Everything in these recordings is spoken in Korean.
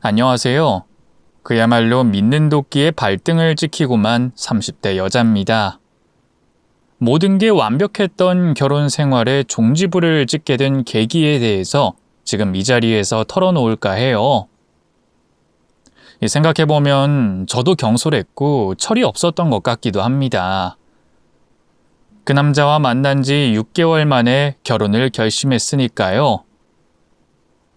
안녕하세요. 그야말로 믿는 도끼의 발등을 찍히고만 30대 여자입니다. 모든 게 완벽했던 결혼 생활에 종지부를 찍게 된 계기에 대해서 지금 이 자리에서 털어놓을까 해요. 생각해보면 저도 경솔했고 철이 없었던 것 같기도 합니다. 그 남자와 만난 지 6개월 만에 결혼을 결심했으니까요.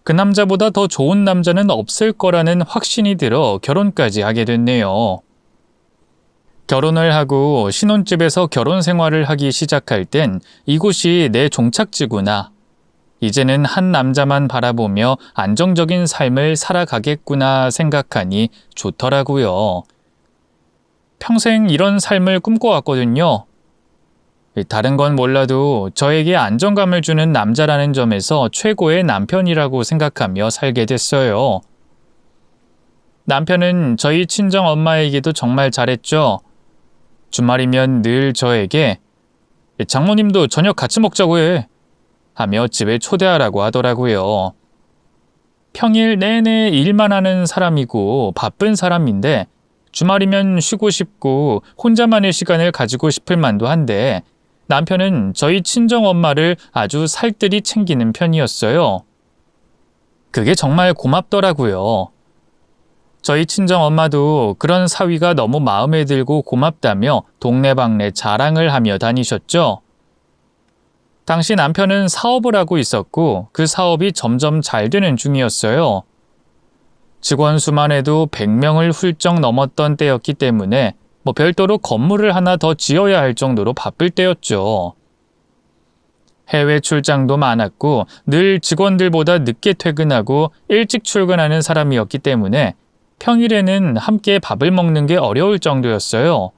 그 남자보다 더 좋은 남자는 없을 거라는 확신이 들어 결혼까지 하게 됐네요. 결혼을 하고 신혼집에서 결혼 생활을 하기 시작할 땐 이곳이 내 종착지구나. 이제는 한 남자만 바라보며 안정적인 삶을 살아가겠구나 생각하니 좋더라고요. 평생 이런 삶을 꿈꿔왔거든요. 다른 건 몰라도 저에게 안정감을 주는 남자라는 점에서 최고의 남편이라고 생각하며 살게 됐어요. 남편은 저희 친정 엄마에게도 정말 잘했죠. 주말이면 늘 저에게 장모님도 저녁 같이 먹자고 해 하며 집에 초대하라고 하더라고요. 평일 내내 일만 하는 사람이고 바쁜 사람인데 주말이면 쉬고 싶고 혼자만의 시간을 가지고 싶을 만도 한데 남편은 저희 친정엄마를 아주 살뜰히 챙기는 편이었어요. 그게 정말 고맙더라고요. 저희 친정엄마도 그런 사위가 너무 마음에 들고 고맙다며 동네방네 자랑을 하며 다니셨죠. 당시 남편은 사업을 하고 있었고 그 사업이 점점 잘 되는 중이었어요. 직원 수만 해도 100명을 훌쩍 넘었던 때였기 때문에 별도로 건물을 하나 더 지어야 할 정도로 바쁠 때였죠. 해외 출장도 많았고 늘 직원들보다 늦게 퇴근하고 일찍 출근하는 사람이었기 때문에 평일에는 함께 밥을 먹는 게 어려울 정도였어요.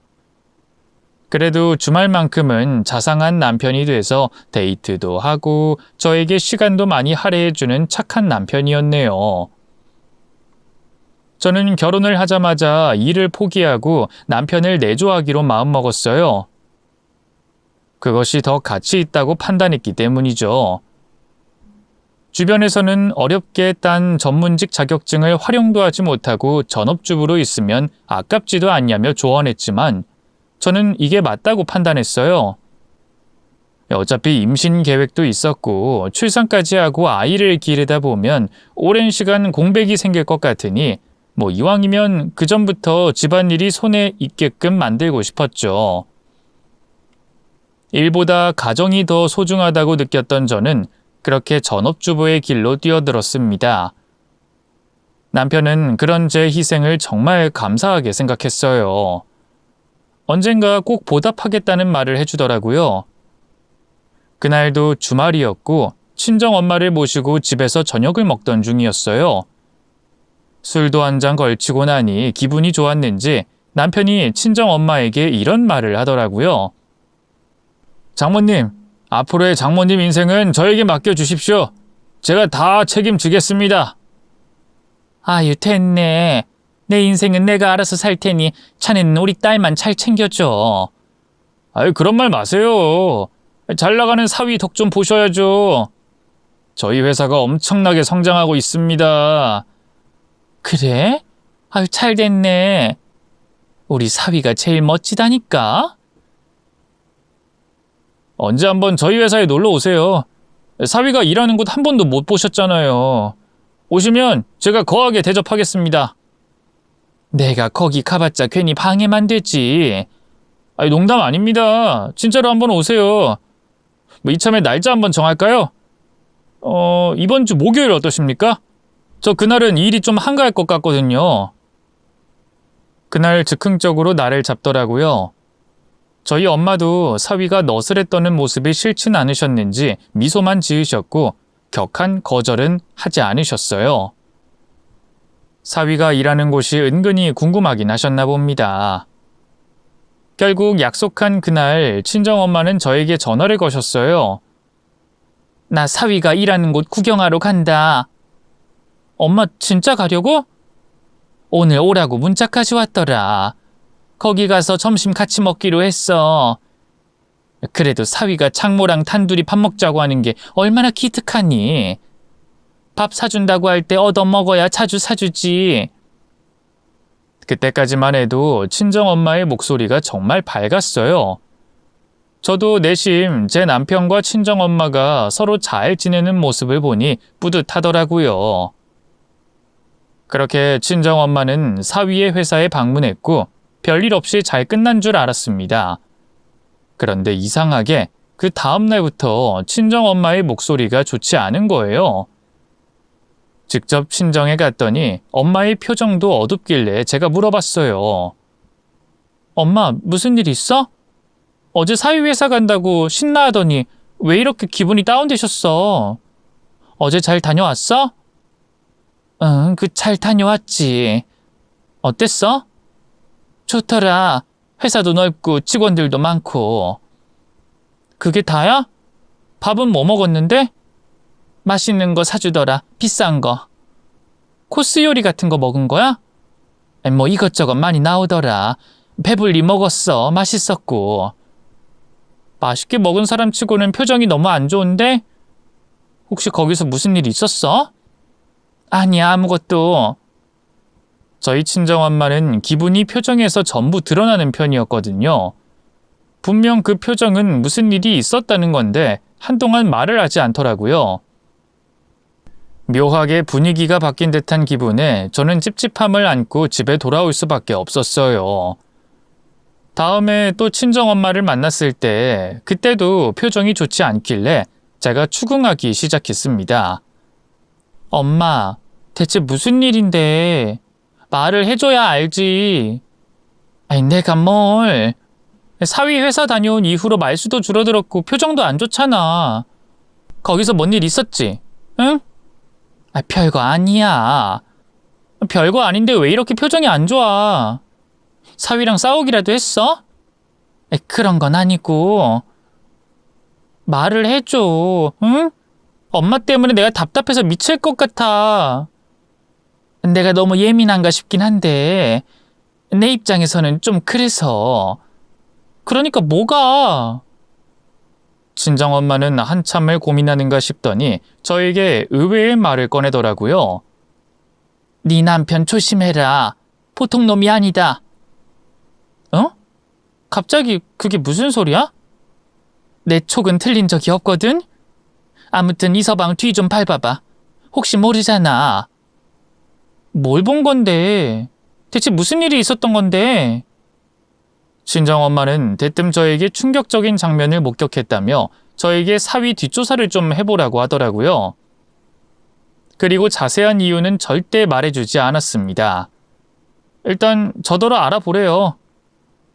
그래도 주말만큼은 자상한 남편이 돼서 데이트도 하고 저에게 시간도 많이 할애해주는 착한 남편이었네요. 저는 결혼을 하자마자 일을 포기하고 남편을 내조하기로 마음먹었어요. 그것이 더 가치 있다고 판단했기 때문이죠. 주변에서는 어렵게 딴 전문직 자격증을 활용도 하지 못하고 전업주부로 있으면 아깝지도 않냐며 조언했지만 저는 이게 맞다고 판단했어요. 어차피 임신 계획도 있었고 출산까지 하고 아이를 기르다 보면 오랜 시간 공백이 생길 것 같으니 이왕이면 그 전부터 집안일이 손에 있게끔 만들고 싶었죠. 일보다 가정이 더 소중하다고 느꼈던 저는 그렇게 전업주부의 길로 뛰어들었습니다. 남편은 그런 제 희생을 정말 감사하게 생각했어요. 언젠가 꼭 보답하겠다는 말을 해주더라고요. 그날도 주말이었고 친정엄마를 모시고 집에서 저녁을 먹던 중이었어요. 술도 한 잔 걸치고 나니 기분이 좋았는지 남편이 친정엄마에게 이런 말을 하더라고요. 장모님, 앞으로의 장모님 인생은 저에게 맡겨주십시오. 제가 다 책임지겠습니다. 아유, 됐네. 내 인생은 내가 알아서 살 테니 자네는 우리 딸만 잘 챙겨줘. 아유, 그런 말 마세요. 잘 나가는 사위 덕 좀 보셔야죠. 저희 회사가 엄청나게 성장하고 있습니다. 그래? 아유, 잘 됐네. 우리 사위가 제일 멋지다니까? 언제 한번 저희 회사에 놀러 오세요. 사위가 일하는 곳 한 번도 못 보셨잖아요. 오시면 제가 거하게 대접하겠습니다. 내가 거기 가봤자 괜히 방해만 되지. 아니, 농담 아닙니다. 진짜로 한번 오세요. 이참에 날짜 한번 정할까요? 이번 주 목요일 어떠십니까? 저 그날은 일이 좀 한가할 것 같거든요. 그날 즉흥적으로 날을 잡더라고요. 저희 엄마도 사위가 너스레 떠는 모습이 싫진 않으셨는지 미소만 지으셨고 격한 거절은 하지 않으셨어요. 사위가 일하는 곳이 은근히 궁금하긴 하셨나 봅니다. 결국 약속한 그날 친정엄마는 저에게 전화를 거셨어요. 나 사위가 일하는 곳 구경하러 간다. 엄마 진짜 가려고? 오늘 오라고 문자까지 왔더라. 거기 가서 점심 같이 먹기로 했어. 그래도 사위가 장모랑 단둘이 밥 먹자고 하는 게 얼마나 기특하니. 밥 사준다고 할 때 얻어먹어야 자주 사주지. 그때까지만 해도 친정엄마의 목소리가 정말 밝았어요. 저도 내심 제 남편과 친정엄마가 서로 잘 지내는 모습을 보니 뿌듯하더라고요. 그렇게 친정엄마는 사위의 회사에 방문했고 별일 없이 잘 끝난 줄 알았습니다. 그런데 이상하게 그 다음 날부터 친정엄마의 목소리가 좋지 않은 거예요. 직접 친정에 갔더니 엄마의 표정도 어둡길래 제가 물어봤어요. 엄마, 무슨 일 있어? 어제 사위회사 간다고 신나하더니 왜 이렇게 기분이 다운되셨어? 어제 잘 다녀왔어? 응, 잘 다녀왔지. 어땠어? 좋더라. 회사도 넓고 직원들도 많고. 그게 다야? 밥은 뭐 먹었는데? 맛있는 거 사주더라. 비싼 거. 코스 요리 같은 거 먹은 거야? 뭐 이것저것 많이 나오더라. 배불리 먹었어. 맛있었고. 맛있게 먹은 사람 치고는 표정이 너무 안 좋은데? 혹시 거기서 무슨 일 있었어? 아니야, 아무것도. 저희 친정엄마는 기분이 표정에서 전부 드러나는 편이었거든요. 분명 그 표정은 무슨 일이 있었다는 건데 한동안 말을 하지 않더라고요. 묘하게 분위기가 바뀐 듯한 기분에 저는 찝찝함을 안고 집에 돌아올 수밖에 없었어요. 다음에 또 친정엄마를 만났을 때 그때도 표정이 좋지 않길래 제가 추궁하기 시작했습니다. 엄마, 대체 무슨 일인데? 말을 해줘야 알지. 아니, 내가 뭘. 사위 회사 다녀온 이후로 말수도 줄어들었고 표정도 안 좋잖아. 거기서 뭔 일 있었지? 응? 별거 아니야. 별거 아닌데 왜 이렇게 표정이 안 좋아? 사위랑 싸우기라도 했어? 그런 건 아니고. 말을 해줘, 응? 엄마 때문에 내가 답답해서 미칠 것 같아. 내가 너무 예민한가 싶긴 한데 내 입장에서는 좀 그래서. 그러니까 뭐가? 친정엄마는 한참을 고민하는가 싶더니 저에게 의외의 말을 꺼내더라고요. 네 남편 조심해라. 보통 놈이 아니다. 어? 갑자기 그게 무슨 소리야? 내 촉은 틀린 적이 없거든? 아무튼 이 서방 뒤 좀 밟아봐. 혹시 모르잖아. 뭘 본 건데? 대체 무슨 일이 있었던 건데? 친정엄마는 대뜸 저에게 충격적인 장면을 목격했다며 저에게 사위 뒷조사를 좀 해보라고 하더라고요. 그리고 자세한 이유는 절대 말해주지 않았습니다. 일단 저더러 알아보래요.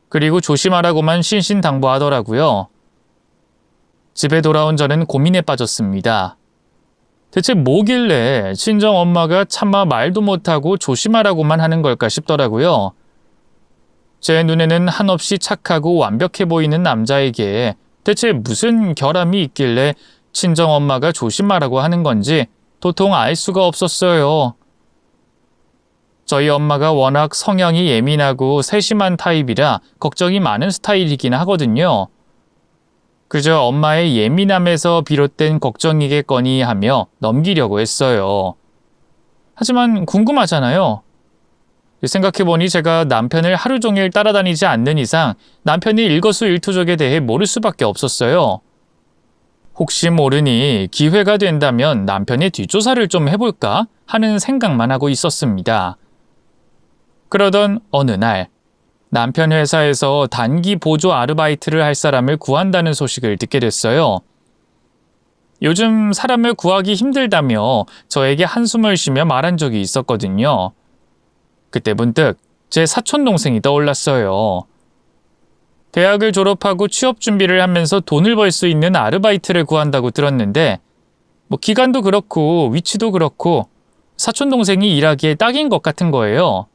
그리고 조심하라고만 신신당부하더라고요. 집에 돌아온 저는 고민에 빠졌습니다. 대체 뭐길래 친정엄마가 차마 말도 못하고 조심하라고만 하는 걸까 싶더라고요. 제 눈에는 한없이 착하고 완벽해 보이는 남자에게 대체 무슨 결함이 있길래 친정엄마가 조심하라고 하는 건지 도통 알 수가 없었어요. 저희 엄마가 워낙 성향이 예민하고 세심한 타입이라 걱정이 많은 스타일이긴 하거든요. 그저 엄마의 예민함에서 비롯된 걱정이겠거니 하며 넘기려고 했어요. 하지만 궁금하잖아요. 생각해보니 제가 남편을 하루 종일 따라다니지 않는 이상 남편의 일거수일투족에 대해 모를 수밖에 없었어요. 혹시 모르니 기회가 된다면 남편의 뒷조사를 좀 해볼까 하는 생각만 하고 있었습니다. 그러던 어느 날 남편 회사에서 단기 보조 아르바이트를 할 사람을 구한다는 소식을 듣게 됐어요. 요즘 사람을 구하기 힘들다며 저에게 한숨을 쉬며 말한 적이 있었거든요. 그때 문득 제 사촌 동생이 떠올랐어요. 대학을 졸업하고 취업 준비를 하면서 돈을 벌 수 있는 아르바이트를 구한다고 들었는데 기간도 그렇고 위치도 그렇고 사촌 동생이 일하기에 딱인 것 같은 거예요.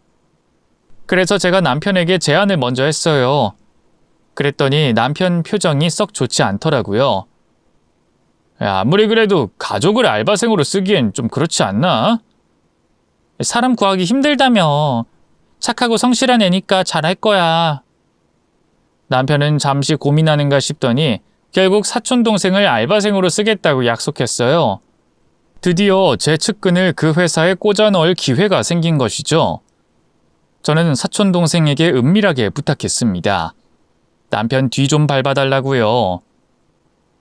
그래서 제가 남편에게 제안을 먼저 했어요. 그랬더니 남편 표정이 썩 좋지 않더라고요. 아무리 그래도 가족을 알바생으로 쓰기엔 좀 그렇지 않나? 사람 구하기 힘들다며. 착하고 성실한 애니까 잘할 거야. 남편은 잠시 고민하는가 싶더니 결국 사촌 동생을 알바생으로 쓰겠다고 약속했어요. 드디어 제 측근을 그 회사에 꽂아 넣을 기회가 생긴 것이죠. 저는 사촌 동생에게 은밀하게 부탁했습니다. 남편 뒤 좀 밟아달라고요.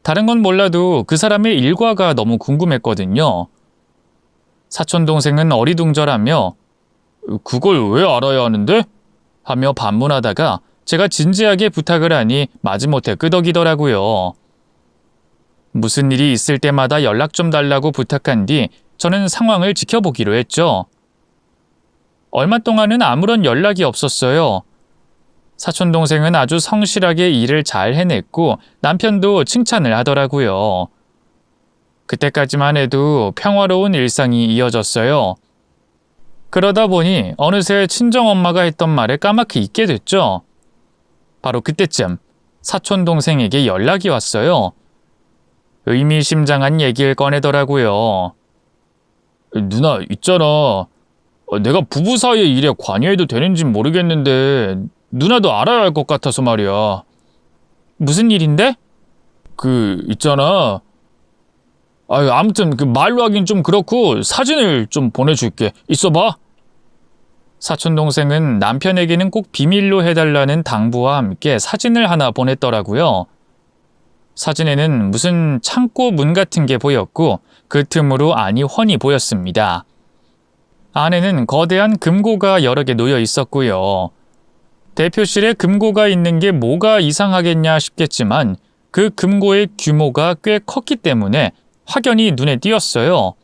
다른 건 몰라도 그 사람의 일과가 너무 궁금했거든요. 사촌 동생은 어리둥절하며 그걸 왜 알아야 하는데? 하며 반문하다가 제가 진지하게 부탁을 하니 마지못해 끄덕이더라고요. 무슨 일이 있을 때마다 연락 좀 달라고 부탁한 뒤 저는 상황을 지켜보기로 했죠. 얼마 동안은 아무런 연락이 없었어요. 사촌 동생은 아주 성실하게 일을 잘 해냈고 남편도 칭찬을 하더라고요. 그때까지만 해도 평화로운 일상이 이어졌어요. 그러다 보니 어느새 친정엄마가 했던 말을 까맣게 잊게 됐죠. 바로 그때쯤 사촌 동생에게 연락이 왔어요. 의미심장한 얘기를 꺼내더라고요. 누나, 있잖아. 내가 부부 사이의 일에 관여해도 되는진 모르겠는데 누나도 알아야 할 것 같아서 말이야. 무슨 일인데? 있잖아. 아무튼 말로 하긴 좀 그렇고 사진을 좀 보내줄게. 있어봐. 사촌 동생은 남편에게는 꼭 비밀로 해달라는 당부와 함께 사진을 하나 보냈더라고요. 사진에는 무슨 창고 문 같은 게 보였고 그 틈으로 안이 훤히 보였습니다. 안에는 거대한 금고가 여러 개 놓여 있었고요. 대표실에 금고가 있는 게 뭐가 이상하겠냐 싶겠지만 그 금고의 규모가 꽤 컸기 때문에 확연히 눈에 띄었어요.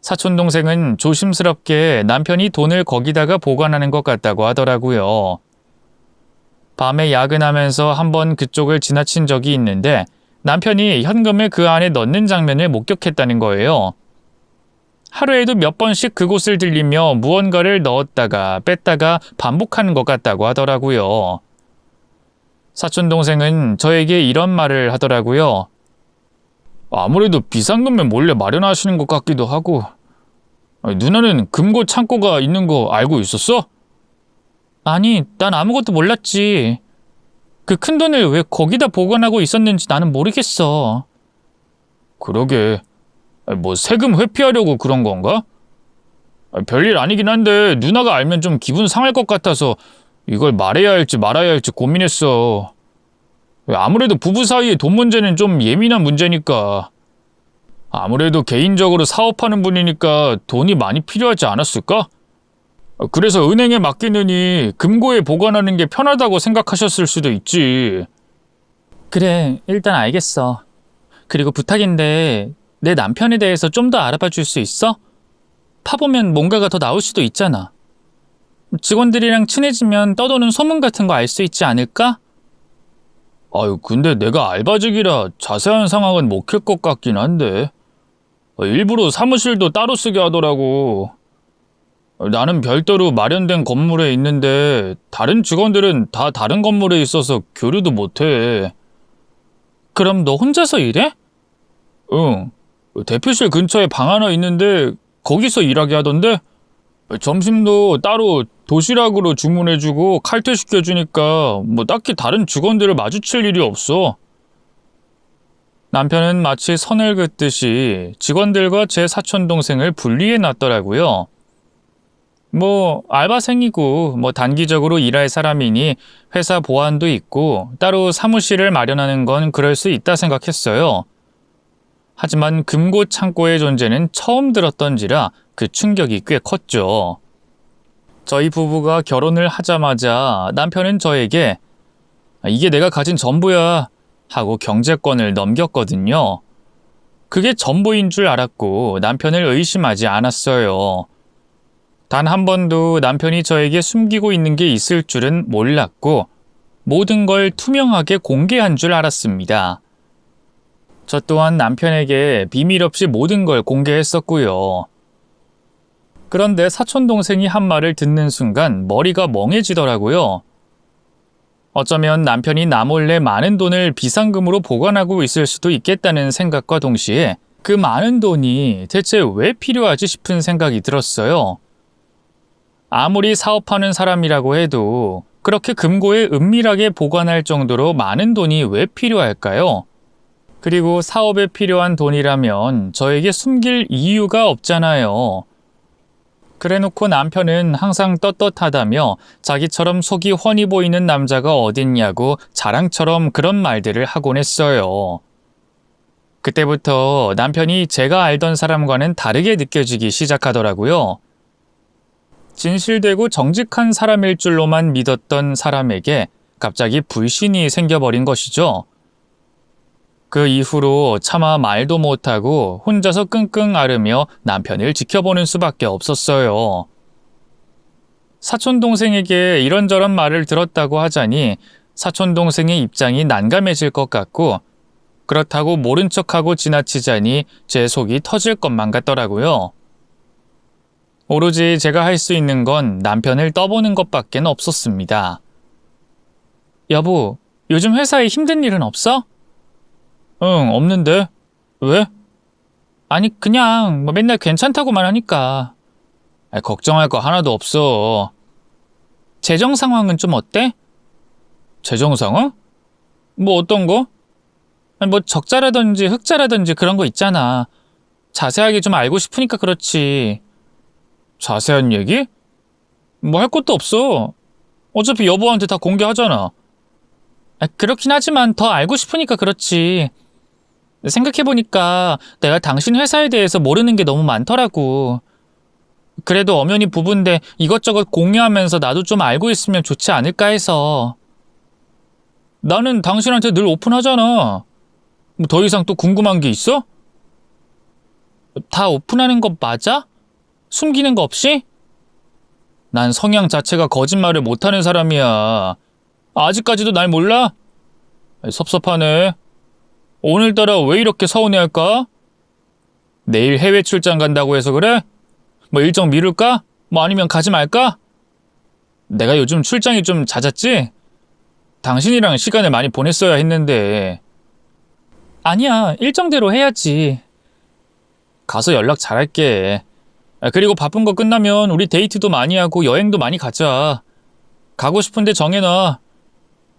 사촌 동생은 조심스럽게 남편이 돈을 거기다가 보관하는 것 같다고 하더라고요. 밤에 야근하면서 한번 그쪽을 지나친 적이 있는데 남편이 현금을 그 안에 넣는 장면을 목격했다는 거예요. 하루에도 몇 번씩 그곳을 들리며 무언가를 넣었다가 뺐다가 반복하는 것 같다고 하더라고요. 사촌 동생은 저에게 이런 말을 하더라고요. 아무래도 비상금을 몰래 마련하시는 것 같기도 하고. 누나는 금고 창고가 있는 거 알고 있었어? 아니, 난 아무것도 몰랐지. 그 큰 돈을 왜 거기다 보관하고 있었는지 나는 모르겠어. 그러게. 뭐 세금 회피하려고 그런 건가? 별일 아니긴 한데 누나가 알면 좀 기분 상할 것 같아서 이걸 말해야 할지 말아야 할지 고민했어. 아무래도 부부 사이의 돈 문제는 좀 예민한 문제니까. 아무래도 개인적으로 사업하는 분이니까 돈이 많이 필요하지 않았을까? 그래서 은행에 맡기느니 금고에 보관하는 게 편하다고 생각하셨을 수도 있지. 그래, 일단 알겠어. 그리고 부탁인데 내 남편에 대해서 좀 더 알아봐 줄 수 있어? 파보면 뭔가가 더 나올 수도 있잖아. 직원들이랑 친해지면 떠도는 소문 같은 거 알 수 있지 않을까? 근데 내가 알바직이라 자세한 상황은 못 캘 것 같긴 한데. 일부러 사무실도 따로 쓰게 하더라고. 나는 별도로 마련된 건물에 있는데 다른 직원들은 다 다른 건물에 있어서 교류도 못해. 그럼 너 혼자서 일해? 응. 대표실 근처에 방 하나 있는데 거기서 일하게 하던데 점심도 따로 도시락으로 주문해주고 칼퇴시켜주니까 뭐 딱히 다른 직원들을 마주칠 일이 없어. 남편은 마치 선을 긋듯이 직원들과 제 사촌동생을 분리해 놨더라고요. 뭐 알바생이고 뭐 단기적으로 일할 사람이니 회사 보안도 있고 따로 사무실을 마련하는 건 그럴 수 있다 생각했어요. 하지만 금고 창고의 존재는 처음 들었던지라 그 충격이 꽤 컸죠. 저희 부부가 결혼을 하자마자 남편은 저에게 이게 내가 가진 전부야 하고 경제권을 넘겼거든요. 그게 전부인 줄 알았고 남편을 의심하지 않았어요. 단 한 번도 남편이 저에게 숨기고 있는 게 있을 줄은 몰랐고 모든 걸 투명하게 공개한 줄 알았습니다. 저 또한 남편에게 비밀 없이 모든 걸 공개했었고요. 그런데 사촌동생이 한 말을 듣는 순간 머리가 멍해지더라고요. 어쩌면 남편이 나 몰래 많은 돈을 비상금으로 보관하고 있을 수도 있겠다는 생각과 동시에 그 많은 돈이 대체 왜 필요하지 싶은 생각이 들었어요. 아무리 사업하는 사람이라고 해도 그렇게 금고에 은밀하게 보관할 정도로 많은 돈이 왜 필요할까요? 그리고 사업에 필요한 돈이라면 저에게 숨길 이유가 없잖아요. 그래놓고 남편은 항상 떳떳하다며 자기처럼 속이 훤히 보이는 남자가 어딨냐고 자랑처럼 그런 말들을 하곤 했어요. 그때부터 남편이 제가 알던 사람과는 다르게 느껴지기 시작하더라고요. 진실되고 정직한 사람일 줄로만 믿었던 사람에게 갑자기 불신이 생겨버린 것이죠. 그 이후로 차마 말도 못하고 혼자서 끙끙 앓으며 남편을 지켜보는 수밖에 없었어요. 사촌동생에게 이런저런 말을 들었다고 하자니 사촌동생의 입장이 난감해질 것 같고, 그렇다고 모른 척하고 지나치자니 제 속이 터질 것만 같더라고요. 오로지 제가 할 수 있는 건 남편을 떠보는 것밖엔 없었습니다. 여보, 요즘 회사에 힘든 일은 없어? 응, 없는데. 왜? 아니, 그냥 맨날 괜찮다고만 하니까. 걱정할 거 하나도 없어. 재정 상황은 좀 어때? 재정 상황? 뭐 어떤 거? 아니, 뭐 적자라든지 흑자라든지 그런 거 있잖아. 자세하게 좀 알고 싶으니까 그렇지. 자세한 얘기? 뭐 할 것도 없어. 어차피 여보한테 다 공개하잖아. 그렇긴 하지만 더 알고 싶으니까 그렇지. 생각해보니까 내가 당신 회사에 대해서 모르는 게 너무 많더라고. 그래도 엄연히 부부인데 이것저것 공유하면서 나도 좀 알고 있으면 좋지 않을까 해서. 나는 당신한테 늘 오픈하잖아. 뭐 더 이상 또 궁금한 게 있어? 다 오픈하는 거 맞아? 숨기는 거 없이? 난 성향 자체가 거짓말을 못하는 사람이야. 아직까지도 날 몰라? 섭섭하네. 오늘따라 왜 이렇게 서운해할까? 내일 해외 출장 간다고 해서 그래? 뭐 일정 미룰까? 뭐 아니면 가지 말까? 내가 요즘 출장이 좀 잦았지? 당신이랑 시간을 많이 보냈어야 했는데. 아니야, 일정대로 해야지. 가서 연락 잘할게. 그리고 바쁜 거 끝나면 우리 데이트도 많이 하고 여행도 많이 가자. 가고 싶은데 정해놔.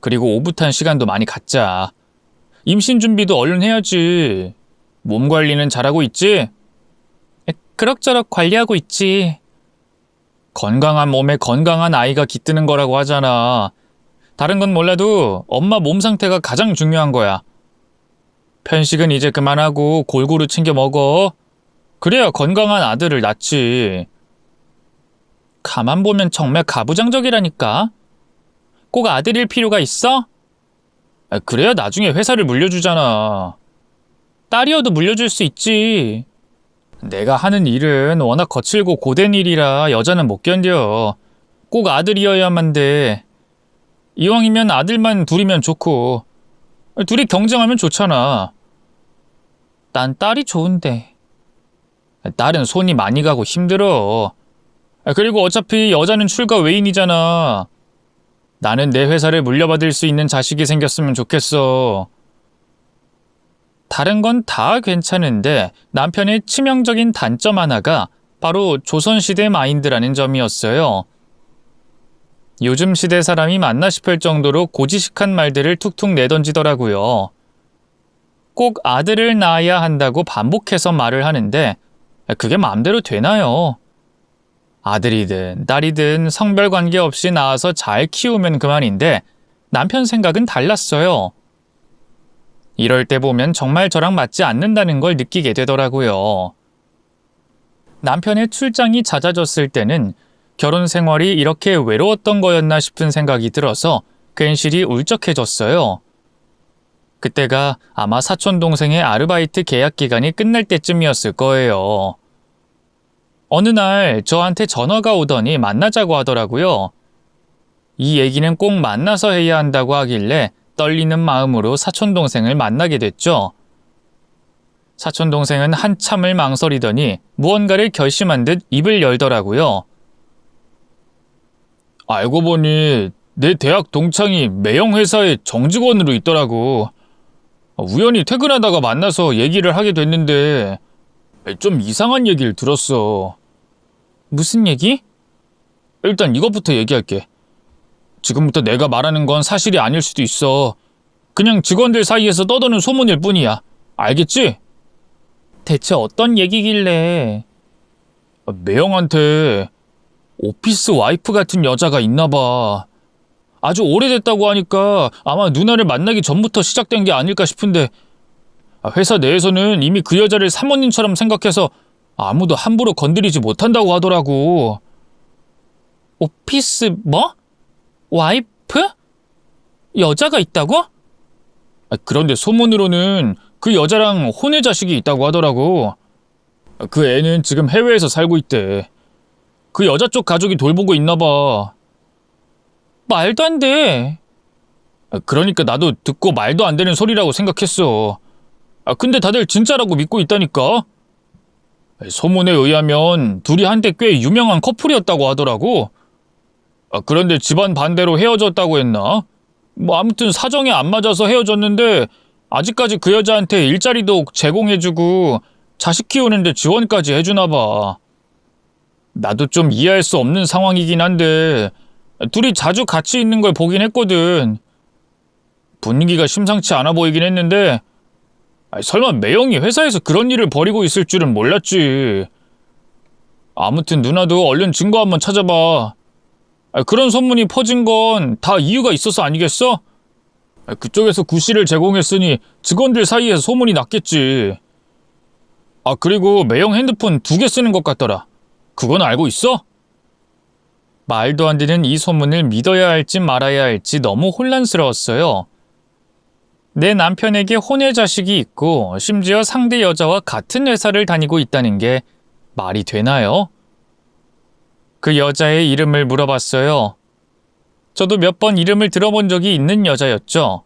그리고 오붓한 시간도 많이 갖자. 임신 준비도 얼른 해야지. 몸 관리는 잘하고 있지? 그럭저럭 관리하고 있지. 건강한 몸에 건강한 아이가 깃드는 거라고 하잖아. 다른 건 몰라도 엄마 몸 상태가 가장 중요한 거야. 편식은 이제 그만하고 골고루 챙겨 먹어. 그래야 건강한 아들을 낳지. 가만 보면 정말 가부장적이라니까. 꼭 아들일 필요가 있어? 그래야 나중에 회사를 물려주잖아. 딸이어도 물려줄 수 있지. 내가 하는 일은 워낙 거칠고 고된 일이라 여자는 못 견뎌. 꼭 아들이어야만 돼. 이왕이면 아들만 둘이면 좋고. 둘이 경쟁하면 좋잖아. 난 딸이 좋은데. 딸은 손이 많이 가고 힘들어. 그리고 어차피 여자는 출가 외인이잖아. 나는 내 회사를 물려받을 수 있는 자식이 생겼으면 좋겠어. 다른 건 다 괜찮은데 남편의 치명적인 단점 하나가 바로 조선시대 마인드라는 점이었어요. 요즘 시대 사람이 맞나 싶을 정도로 고지식한 말들을 툭툭 내던지더라고요. 꼭 아들을 낳아야 한다고 반복해서 말을 하는데 그게 마음대로 되나요? 아들이든 딸이든 성별 관계없이 낳아서 잘 키우면 그만인데 남편 생각은 달랐어요. 이럴 때 보면 정말 저랑 맞지 않는다는 걸 느끼게 되더라고요. 남편의 출장이 잦아졌을 때는 결혼 생활이 이렇게 외로웠던 거였나 싶은 생각이 들어서 괜시리 울적해졌어요. 그때가 아마 사촌동생의 아르바이트 계약 기간이 끝날 때쯤이었을 거예요. 어느 날 저한테 전화가 오더니 만나자고 하더라고요. 이 얘기는 꼭 만나서 해야 한다고 하길래 떨리는 마음으로 사촌동생을 만나게 됐죠. 사촌동생은 한참을 망설이더니 무언가를 결심한 듯 입을 열더라고요. 알고 보니 내 대학 동창이 매형 회사에 정직원으로 있더라고. 우연히 퇴근하다가 만나서 얘기를 하게 됐는데 좀 이상한 얘기를 들었어. 무슨 얘기? 일단 이것부터 얘기할게. 지금부터 내가 말하는 건 사실이 아닐 수도 있어. 그냥 직원들 사이에서 떠도는 소문일 뿐이야. 알겠지? 대체 어떤 얘기길래? 매형한테 오피스 와이프 같은 여자가 있나 봐. 아주 오래됐다고 하니까 아마 누나를 만나기 전부터 시작된 게 아닐까 싶은데 회사 내에서는 이미 그 여자를 사모님처럼 생각해서 아무도 함부로 건드리지 못한다고 하더라고. 오피스 뭐? 와이프? 여자가 있다고? 그런데 소문으로는 그 여자랑 혼외 자식이 있다고 하더라고. 그 애는 지금 해외에서 살고 있대. 그 여자 쪽 가족이 돌보고 있나 봐. 말도 안 돼. 그러니까 나도 듣고 말도 안 되는 소리라고 생각했어. 근데 다들 진짜라고 믿고 있다니까. 소문에 의하면 둘이 한때 꽤 유명한 커플이었다고 하더라고. 그런데 집안 반대로 헤어졌다고 했나? 뭐 아무튼 사정이 안 맞아서 헤어졌는데 아직까지 그 여자한테 일자리도 제공해주고 자식 키우는데 지원까지 해주나 봐. 나도 좀 이해할 수 없는 상황이긴 한데 둘이 자주 같이 있는 걸 보긴 했거든. 분위기가 심상치 않아 보이긴 했는데 설마 매형이 회사에서 그런 일을 벌이고 있을 줄은 몰랐지. 아무튼 누나도 얼른 증거 한번 찾아봐. 그런 소문이 퍼진 건 다 이유가 있어서 아니겠어? 그쪽에서 구실을 제공했으니 직원들 사이에서 소문이 났겠지. 그리고 매형 핸드폰 2개 쓰는 것 같더라. 그건 알고 있어? 말도 안 되는 이 소문을 믿어야 할지 말아야 할지 너무 혼란스러웠어요. 내 남편에게 혼외 자식이 있고 심지어 상대 여자와 같은 회사를 다니고 있다는 게 말이 되나요? 그 여자의 이름을 물어봤어요. 저도 몇 번 이름을 들어본 적이 있는 여자였죠.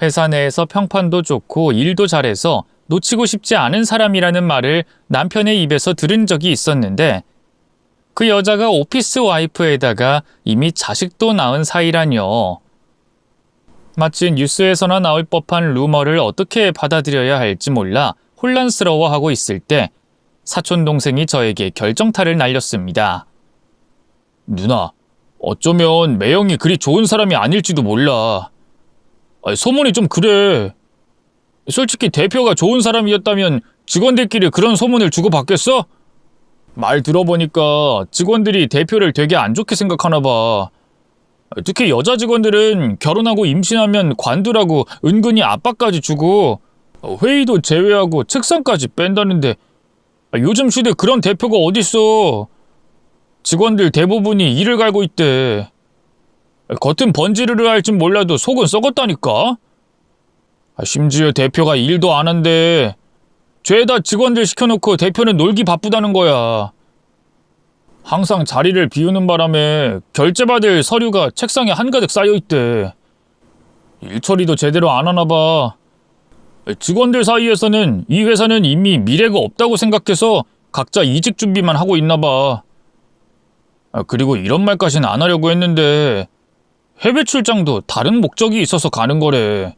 회사 내에서 평판도 좋고 일도 잘해서 놓치고 싶지 않은 사람이라는 말을 남편의 입에서 들은 적이 있었는데 그 여자가 오피스 와이프에다가 이미 자식도 낳은 사이라뇨. 마치 뉴스에서나 나올 법한 루머를 어떻게 받아들여야 할지 몰라 혼란스러워하고 있을 때 사촌 동생이 저에게 결정타를 날렸습니다. 누나, 어쩌면 매형이 그리 좋은 사람이 아닐지도 몰라. 소문이 좀 그래. 솔직히 대표가 좋은 사람이었다면 직원들끼리 그런 소문을 주고받겠어? 말 들어보니까 직원들이 대표를 되게 안 좋게 생각하나 봐. 특히 여자 직원들은 결혼하고 임신하면 관두라고 은근히 압박까지 주고 회의도 제외하고 책상까지 뺀다는데 요즘 시대 그런 대표가 어딨어. 직원들 대부분이 이를 갈고 있대. 겉은 번지르르 할진 몰라도 속은 썩었다니까. 심지어 대표가 일도 안 한대. 죄다 직원들 시켜놓고 대표는 놀기 바쁘다는 거야. 항상 자리를 비우는 바람에 결제받을 서류가 책상에 한가득 쌓여있대. 일 처리도 제대로 안 하나 봐. 직원들 사이에서는 이 회사는 이미 미래가 없다고 생각해서 각자 이직 준비만 하고 있나 봐. 그리고 이런 말까지는 안 하려고 했는데 해외 출장도 다른 목적이 있어서 가는 거래.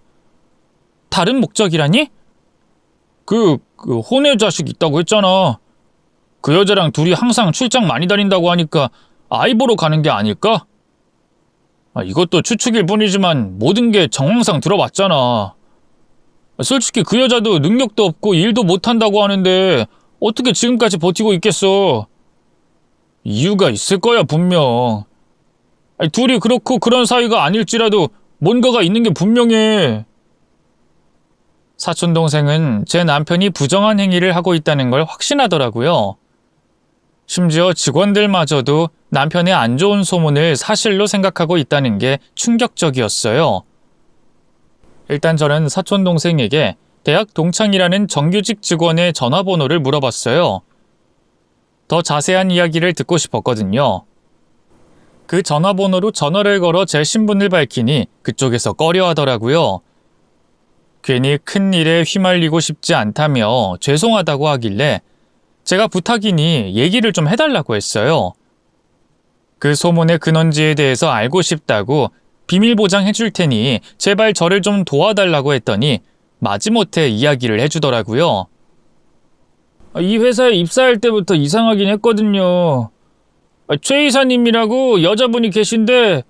다른 목적이라니? 그 혼외 자식 있다고 했잖아. 그 여자랑 둘이 항상 출장 많이 다닌다고 하니까 아이 보러 가는 게 아닐까? 이것도 추측일 뿐이지만 모든 게 정황상 들어봤잖아. 솔직히 그 여자도 능력도 없고 일도 못한다고 하는데 어떻게 지금까지 버티고 있겠어? 이유가 있을 거야 분명. 둘이 그렇고 그런 사이가 아닐지라도 뭔가가 있는 게 분명해. 사촌 동생은 제 남편이 부정한 행위를 하고 있다는 걸 확신하더라고요. 심지어 직원들마저도 남편의 안 좋은 소문을 사실로 생각하고 있다는 게 충격적이었어요. 일단 저는 사촌 동생에게 대학 동창이라는 정규직 직원의 전화번호를 물어봤어요. 더 자세한 이야기를 듣고 싶었거든요. 그 전화번호로 전화를 걸어 제 신분을 밝히니 그쪽에서 꺼려하더라고요. 괜히 큰 일에 휘말리고 싶지 않다며 죄송하다고 하길래 제가 부탁이니 얘기를 좀 해달라고 했어요. 그 소문의 근원지에 대해서 알고 싶다고 비밀 보장해 줄 테니 제발 저를 좀 도와달라고 했더니 마지못해 이야기를 해주더라고요. 이 회사에 입사할 때부터 이상하긴 했거든요. 최 이사님이라고 여자분이 계신데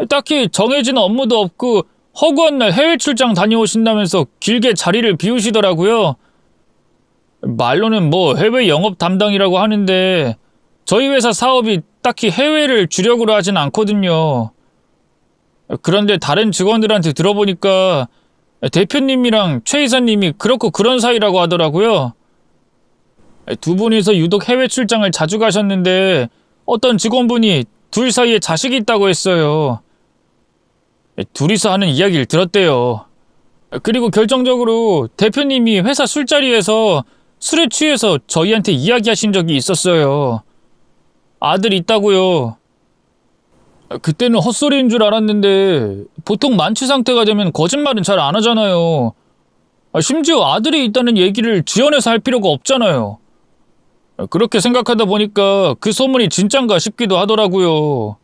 딱히 정해진 업무도 없고 허구한 날 해외 출장 다녀오신다면서 길게 자리를 비우시더라고요. 말로는 뭐 해외 영업 담당이라고 하는데 저희 회사 사업이 딱히 해외를 주력으로 하진 않거든요. 그런데 다른 직원들한테 들어보니까 대표님이랑 최 이사님이 그렇고 그런 사이라고 하더라고요. 두 분이서 유독 해외 출장을 자주 가셨는데 어떤 직원분이 둘 사이에 자식이 있다고 했어요. 둘이서 하는 이야기를 들었대요. 그리고 결정적으로 대표님이 회사 술자리에서 술에 취해서 저희한테 이야기하신 적이 있었어요. 아들 있다고요. 그때는 헛소리인 줄 알았는데 보통 만취 상태가 되면 거짓말은 잘 안 하잖아요. 심지어 아들이 있다는 얘기를 지어내서 할 필요가 없잖아요. 그렇게 생각하다 보니까 그 소문이 진짠가 싶기도 하더라고요.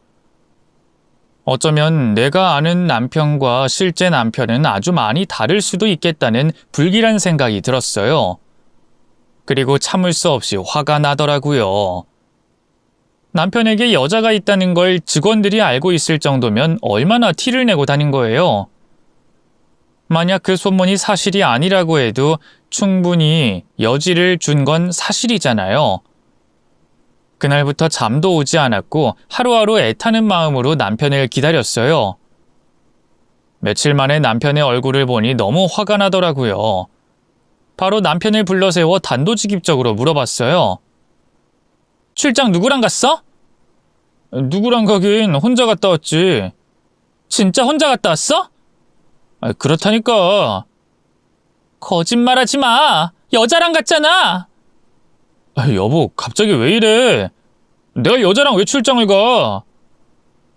어쩌면 내가 아는 남편과 실제 남편은 아주 많이 다를 수도 있겠다는 불길한 생각이 들었어요. 그리고 참을 수 없이 화가 나더라고요. 남편에게 여자가 있다는 걸 직원들이 알고 있을 정도면 얼마나 티를 내고 다닌 거예요. 만약 그 소문이 사실이 아니라고 해도 충분히 여지를 준 건 사실이잖아요. 그날부터 잠도 오지 않았고 하루하루 애타는 마음으로 남편을 기다렸어요. 며칠 만에 남편의 얼굴을 보니 너무 화가 나더라고요. 바로 남편을 불러세워 단도직입적으로 물어봤어요. 출장 누구랑 갔어? 누구랑 가긴 혼자 갔다 왔지. 진짜 혼자 갔다 왔어? 그렇다니까. 거짓말하지 마. 여자랑 갔잖아. 여보, 갑자기 왜 이래? 내가 여자랑 왜 출장을 가?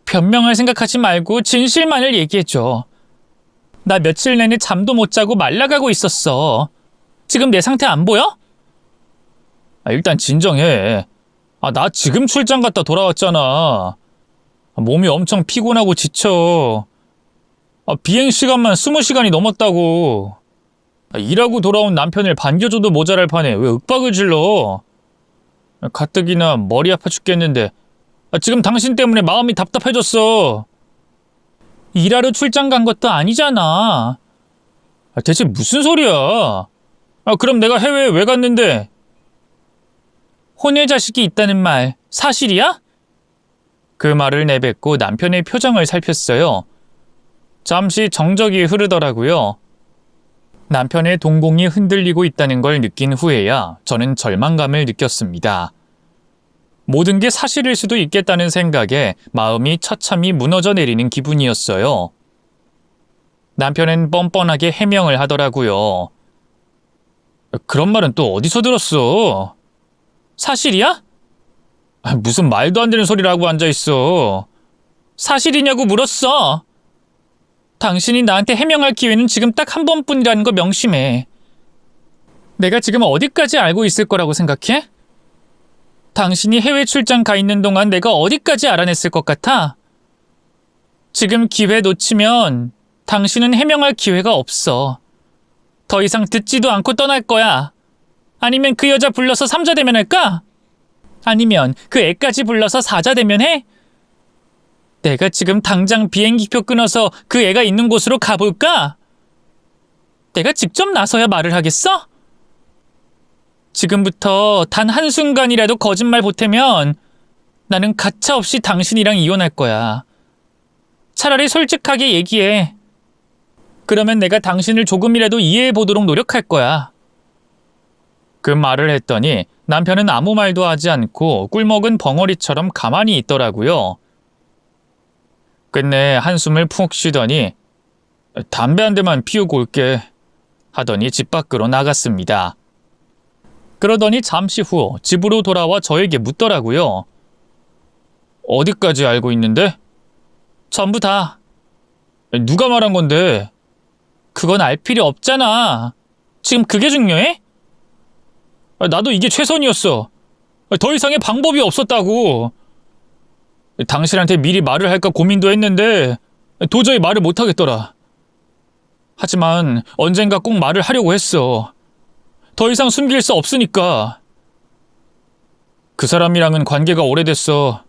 변명할 생각하지 말고 진실만을 얘기해줘. 나 며칠 내내 잠도 못 자고 말라가고 있었어. 지금 내 상태 안 보여? 일단 진정해. 나 지금 출장 갔다 돌아왔잖아. 몸이 엄청 피곤하고 지쳐. 비행 시간만 20시간이 넘었다고. 일하고 돌아온 남편을 반겨줘도 모자랄 판에 왜 윽박을 질러? 가뜩이나 머리 아파 죽겠는데 지금 당신 때문에 마음이 답답해졌어. 일하러 출장 간 것도 아니잖아. 대체 무슨 소리야? 그럼 내가 해외에 왜 갔는데? 혼외 자식이 있다는 말 사실이야? 그 말을 내뱉고 남편의 표정을 살폈어요. 잠시 정적이 흐르더라고요. 남편의 동공이 흔들리고 있다는 걸 느낀 후에야 저는 절망감을 느꼈습니다. 모든 게 사실일 수도 있겠다는 생각에 마음이 처참히 무너져 내리는 기분이었어요. 남편은 뻔뻔하게 해명을 하더라고요. 그런 말은 또 어디서 들었어? 사실이야? 무슨 말도 안 되는 소리라고 앉아있어. 사실이냐고 물었어. 당신이 나한테 해명할 기회는 지금 딱 한 번뿐이라는 거 명심해. 내가 지금 어디까지 알고 있을 거라고 생각해? 당신이 해외 출장 가 있는 동안 내가 어디까지 알아냈을 것 같아? 지금 기회 놓치면 당신은 해명할 기회가 없어. 더 이상 듣지도 않고 떠날 거야. 아니면 그 여자 불러서 3자 대면할까? 아니면 그 애까지 불러서 4자 대면해? 내가 지금 당장 비행기표 끊어서 그 애가 있는 곳으로 가볼까? 내가 직접 나서야 말을 하겠어? 지금부터 단 한순간이라도 거짓말 보태면 나는 가차없이 당신이랑 이혼할 거야. 차라리 솔직하게 얘기해. 그러면 내가 당신을 조금이라도 이해해 보도록 노력할 거야. 그 말을 했더니 남편은 아무 말도 하지 않고 꿀먹은 벙어리처럼 가만히 있더라고요. 끝내 한숨을 푹 쉬더니 담배 한 대만 피우고 올게 하더니 집 밖으로 나갔습니다. 그러더니 잠시 후 집으로 돌아와 저에게 묻더라고요. 어디까지 알고 있는데? 전부 다. 누가 말한 건데? 그건 알 필요 없잖아. 지금 그게 중요해? 나도 이게 최선이었어. 더 이상의 방법이 없었다고. 당신한테 미리 말을 할까 고민도 했는데 도저히 말을 못하겠더라. 하지만 언젠가 꼭 말을 하려고 했어. 더 이상 숨길 수 없으니까. 그 사람이랑은 관계가 오래됐어.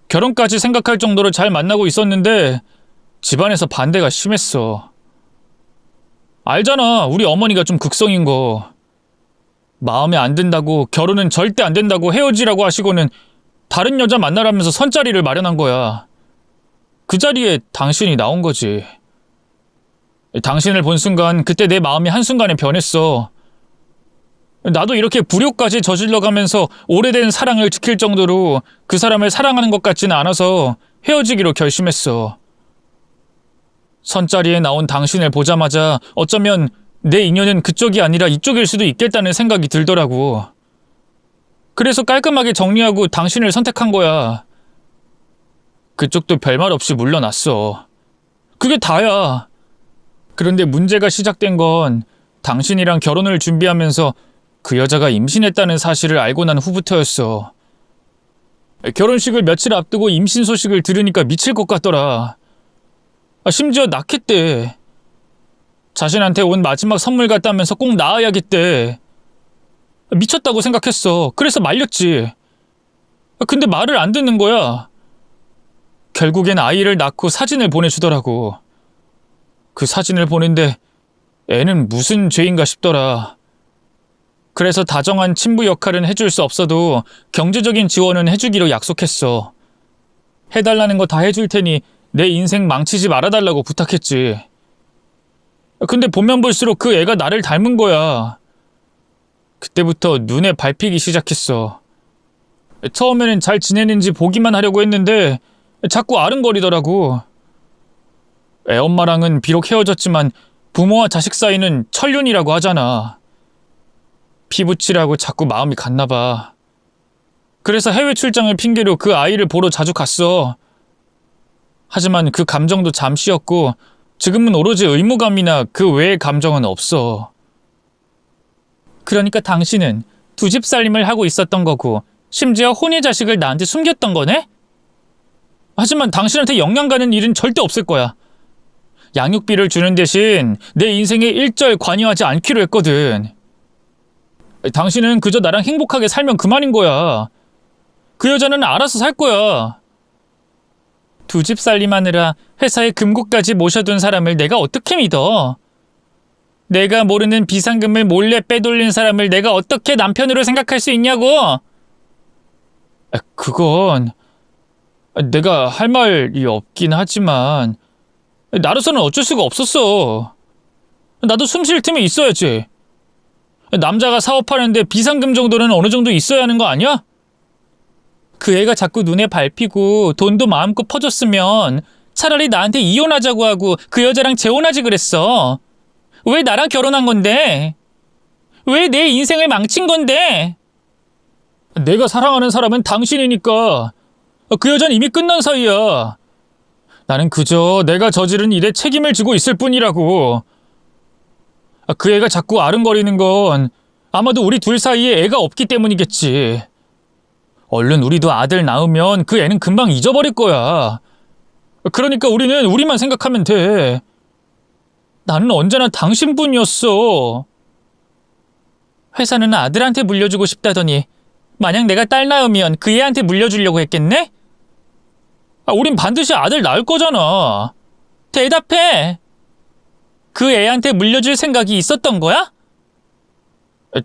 결혼까지 생각할 정도로 잘 만나고 있었는데 집안에서 반대가 심했어. 알잖아, 우리 어머니가 좀 극성인 거. 마음에 안 든다고, 결혼은 절대 안 된다고 헤어지라고 하시고는 다른 여자 만나라면서 선자리를 마련한 거야. 그 자리에 당신이 나온 거지. 당신을 본 순간 그때 내 마음이 한순간에 변했어. 나도 이렇게 불효까지 저질러가면서 오래된 사랑을 지킬 정도로 그 사람을 사랑하는 것 같지는 않아서 헤어지기로 결심했어. 선자리에 나온 당신을 보자마자 어쩌면 내 인연은 그쪽이 아니라 이쪽일 수도 있겠다는 생각이 들더라고. 그래서 깔끔하게 정리하고 당신을 선택한 거야. 그쪽도 별말 없이 물러났어. 그게 다야. 그런데 문제가 시작된 건 당신이랑 결혼을 준비하면서 그 여자가 임신했다는 사실을 알고 난 후부터였어. 결혼식을 며칠 앞두고 임신 소식을 들으니까 미칠 것 같더라. 심지어 낳겠대. 자신한테 온 마지막 선물 같다면서 꼭 낳아야겠대. 미쳤다고 생각했어. 그래서 말렸지. 근데 말을 안 듣는 거야. 결국엔 아이를 낳고 사진을 보내주더라고. 그 사진을 보는데 애는 무슨 죄인가 싶더라. 그래서 다정한 친부 역할은 해줄 수 없어도 경제적인 지원은 해주기로 약속했어. 해달라는 거 다 해줄 테니 내 인생 망치지 말아달라고 부탁했지. 근데 보면 볼수록 그 애가 나를 닮은 거야. 그때부터 눈에 밟히기 시작했어. 처음에는 잘 지내는지 보기만 하려고 했는데 자꾸 아른거리더라고. 애엄마랑은 비록 헤어졌지만 부모와 자식 사이는 천륜이라고 하잖아. 피부치라고 자꾸 마음이 갔나 봐. 그래서 해외 출장을 핑계로 그 아이를 보러 자주 갔어. 하지만 그 감정도 잠시였고 지금은 오로지 의무감이나 그 외의 감정은 없어. 그러니까 당신은 두 집 살림을 하고 있었던 거고 심지어 혼의 자식을 나한테 숨겼던 거네? 하지만 당신한테 영향 가는 일은 절대 없을 거야. 양육비를 주는 대신 내 인생에 일절 관여하지 않기로 했거든. 당신은 그저 나랑 행복하게 살면 그만인 거야. 그 여자는 알아서 살 거야. 두 집 살림하느라 회사에 금고까지 모셔둔 사람을 내가 어떻게 믿어? 내가 모르는 비상금을 몰래 빼돌린 사람을 내가 어떻게 남편으로 생각할 수 있냐고? 그건 내가 할 말이 없긴 하지만 나로서는 어쩔 수가 없었어. 나도 숨 쉴 틈이 있어야지. 남자가 사업하는데 비상금 정도는 어느 정도 있어야 하는 거 아니야? 그 애가 자꾸 눈에 밟히고 돈도 마음껏 퍼줬으면 차라리 나한테 이혼하자고 하고 그 여자랑 재혼하지 그랬어. 왜 나랑 결혼한 건데? 왜 내 인생을 망친 건데? 내가 사랑하는 사람은 당신이니까. 그 여자는 이미 끝난 사이야. 나는 그저 내가 저지른 일에 책임을 지고 있을 뿐이라고. 그 애가 자꾸 아른거리는 건 아마도 우리 둘 사이에 애가 없기 때문이겠지. 얼른 우리도 아들 낳으면 그 애는 금방 잊어버릴 거야. 그러니까 우리는 우리만 생각하면 돼. 나는 언제나 당신뿐이었어. 회사는 아들한테 물려주고 싶다더니 만약 내가 딸 낳으면 그 애한테 물려주려고 했겠네? 우린 반드시 아들 낳을 거잖아. 대답해. 그 애한테 물려줄 생각이 있었던 거야?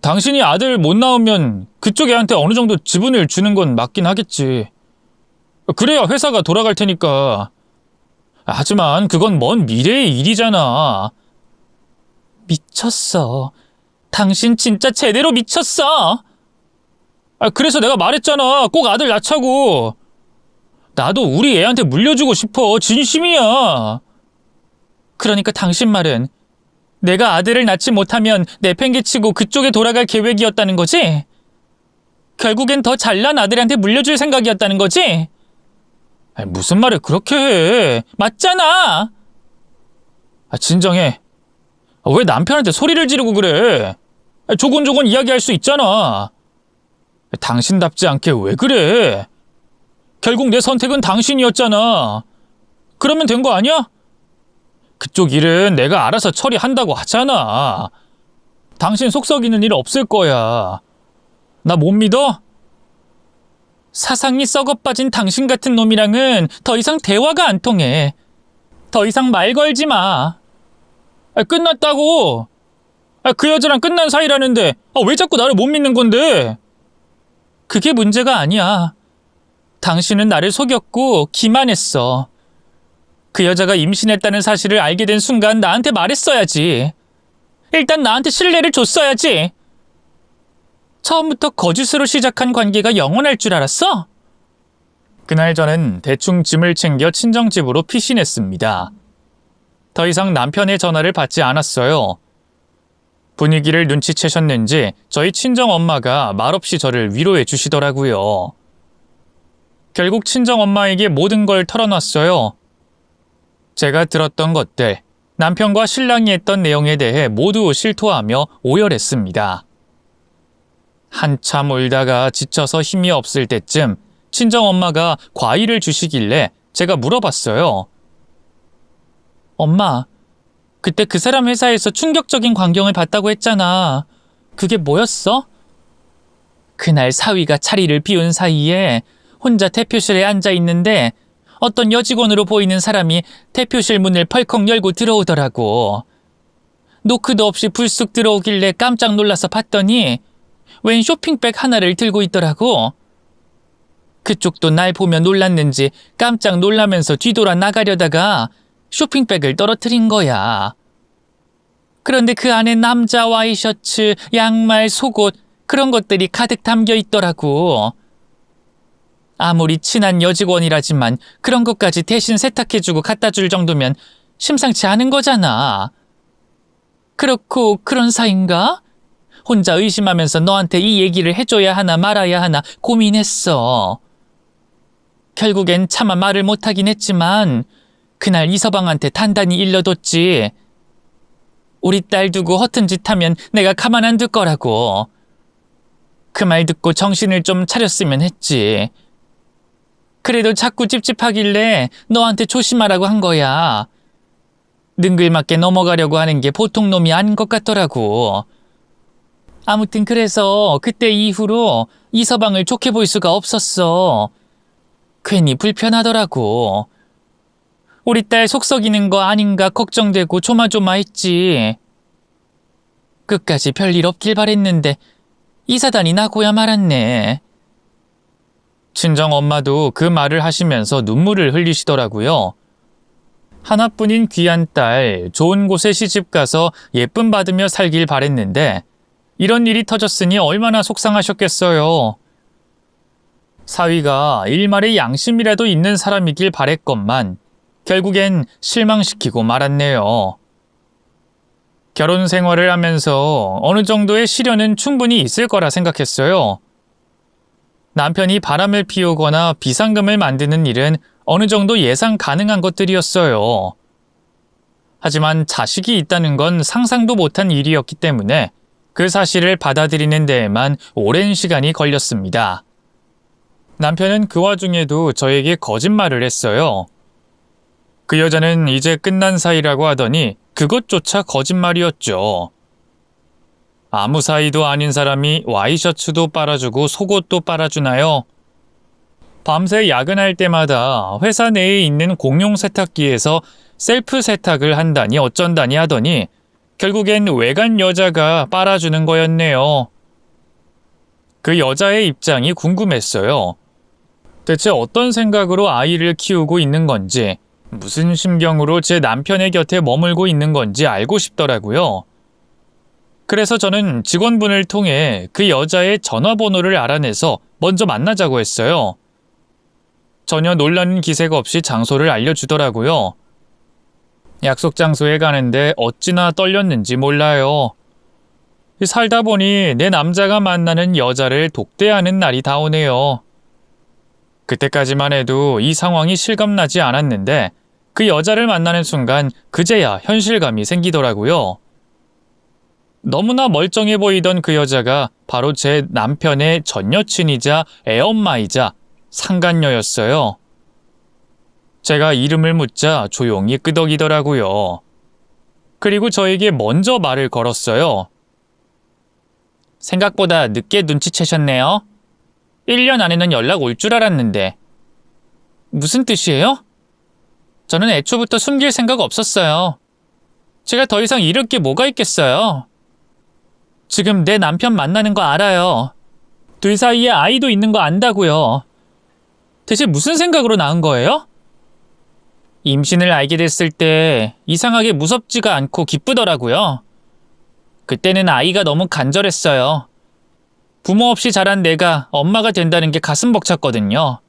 당신이 아들 못 낳으면 그쪽 애한테 어느 정도 지분을 주는 건 맞긴 하겠지. 그래야 회사가 돌아갈 테니까. 하지만 그건 먼 미래의 일이잖아. 미쳤어. 당신 진짜 제대로 미쳤어. 그래서 내가 말했잖아. 꼭 아들 낳자고. 나도 우리 애한테 물려주고 싶어. 진심이야. 그러니까 당신 말은 내가 아들을 낳지 못하면 내팽개치고 그쪽에 돌아갈 계획이었다는 거지? 결국엔 더 잘난 아들한테 물려줄 생각이었다는 거지? 무슨 말을 그렇게 해. 맞잖아. 진정해. 왜 남편한테 소리를 지르고 그래? 조곤조곤 이야기할 수 있잖아. 당신답지 않게 왜 그래? 결국 내 선택은 당신이었잖아. 그러면 된 거 아니야? 그쪽 일은 내가 알아서 처리한다고 하잖아. 당신 속 썩이는 일 없을 거야. 나 못 믿어? 사상이 썩어 빠진 당신 같은 놈이랑은 더 이상 대화가 안 통해. 더 이상 말 걸지 마. 끝났다고. 그 여자랑 끝난 사이라는데 왜 자꾸 나를 못 믿는 건데? 그게 문제가 아니야. 당신은 나를 속였고 기만했어. 그 여자가 임신했다는 사실을 알게 된 순간 나한테 말했어야지. 일단 나한테 신뢰를 줬어야지. 처음부터 거짓으로 시작한 관계가 영원할 줄 알았어? 그날 저는 대충 짐을 챙겨 친정집으로 피신했습니다. 더 이상 남편의 전화를 받지 않았어요. 분위기를 눈치채셨는지 저희 친정엄마가 말없이 저를 위로해 주시더라고요. 결국 친정엄마에게 모든 걸 털어놨어요. 제가 들었던 것들, 남편과 신랑이 했던 내용에 대해 모두 실토하며 오열했습니다. 한참 울다가 지쳐서 힘이 없을 때쯤 친정엄마가 과일을 주시길래 제가 물어봤어요. 엄마, 그때 그 사람 회사에서 충격적인 광경을 봤다고 했잖아. 그게 뭐였어? 그날 사위가 자리를 비운 사이에 혼자 대표실에 앉아 있는데 어떤 여직원으로 보이는 사람이 대표실 문을 펄컥 열고 들어오더라고. 노크도 없이 불쑥 들어오길래 깜짝 놀라서 봤더니 웬 쇼핑백 하나를 들고 있더라고. 그쪽도 날 보며 놀랐는지 깜짝 놀라면서 뒤돌아 나가려다가 쇼핑백을 떨어뜨린 거야. 그런데 그 안에 남자 와이셔츠, 양말, 속옷 그런 것들이 가득 담겨 있더라고. 아무리 친한 여직원이라지만 그런 것까지 대신 세탁해주고 갖다 줄 정도면 심상치 않은 거잖아. 그렇고 그런 사이인가? 혼자 의심하면서 너한테 이 얘기를 해줘야 하나 말아야 하나 고민했어. 결국엔 차마 말을 못하긴 했지만 그날 이서방한테 단단히 일러뒀지. 우리 딸 두고 허튼 짓 하면 내가 가만 안 둘 거라고. 그 말 듣고 정신을 좀 차렸으면 했지. 그래도 자꾸 찝찝하길래 너한테 조심하라고 한 거야. 능글맞게 넘어가려고 하는 게 보통 놈이 아닌 것 같더라고. 아무튼 그래서 그때 이후로 이서방을 좋게 볼 수가 없었어. 괜히 불편하더라고. 우리 딸 속 썩이는 거 아닌가 걱정되고 조마조마했지. 끝까지 별일 없길 바랬는데 이 사단이 나고야 말았네. 친정엄마도 그 말을 하시면서 눈물을 흘리시더라고요. 하나뿐인 귀한 딸, 좋은 곳에 시집가서 예쁨 받으며 살길 바랬는데 이런 일이 터졌으니 얼마나 속상하셨겠어요. 사위가 일말의 양심이라도 있는 사람이길 바랬건만 결국엔 실망시키고 말았네요. 결혼 생활을 하면서 어느 정도의 시련은 충분히 있을 거라 생각했어요. 남편이 바람을 피우거나 비상금을 만드는 일은 어느 정도 예상 가능한 것들이었어요. 하지만 자식이 있다는 건 상상도 못한 일이었기 때문에 그 사실을 받아들이는 데에만 오랜 시간이 걸렸습니다. 남편은 그 와중에도 저에게 거짓말을 했어요. 그 여자는 이제 끝난 사이라고 하더니 그것조차 거짓말이었죠. 아무 사이도 아닌 사람이 와이셔츠도 빨아주고 속옷도 빨아주나요? 밤새 야근할 때마다 회사 내에 있는 공용 세탁기에서 셀프 세탁을 한다니 어쩐다니 하더니 결국엔 외간 여자가 빨아주는 거였네요. 그 여자의 입장이 궁금했어요. 대체 어떤 생각으로 아이를 키우고 있는 건지, 무슨 심경으로 제 남편의 곁에 머물고 있는 건지 알고 싶더라고요. 그래서 저는 직원분을 통해 그 여자의 전화번호를 알아내서 먼저 만나자고 했어요. 전혀 놀라는 기색 없이 장소를 알려주더라고요. 약속 장소에 가는데 어찌나 떨렸는지 몰라요. 살다 보니 내 남자가 만나는 여자를 독대하는 날이 다오네요. 그때까지만 해도 이 상황이 실감나지 않았는데 그 여자를 만나는 순간 그제야 현실감이 생기더라고요. 너무나 멀쩡해 보이던 그 여자가 바로 제 남편의 전 여친이자 애엄마이자 상간녀였어요. 제가 이름을 묻자 조용히 끄덕이더라고요. 그리고 저에게 먼저 말을 걸었어요. 생각보다 늦게 눈치채셨네요. 1년 안에는 연락 올 줄 알았는데. 무슨 뜻이에요? 저는 애초부터 숨길 생각 없었어요. 제가 더 이상 잃을 게 뭐가 있겠어요. 지금 내 남편 만나는 거 알아요. 둘 사이에 아이도 있는 거 안다고요. 대체 무슨 생각으로 낳은 거예요? 임신을 알게 됐을 때 이상하게 무섭지가 않고 기쁘더라고요. 그때는 아이가 너무 간절했어요. 부모 없이 자란 내가 엄마가 된다는 게 가슴 벅찼거든요.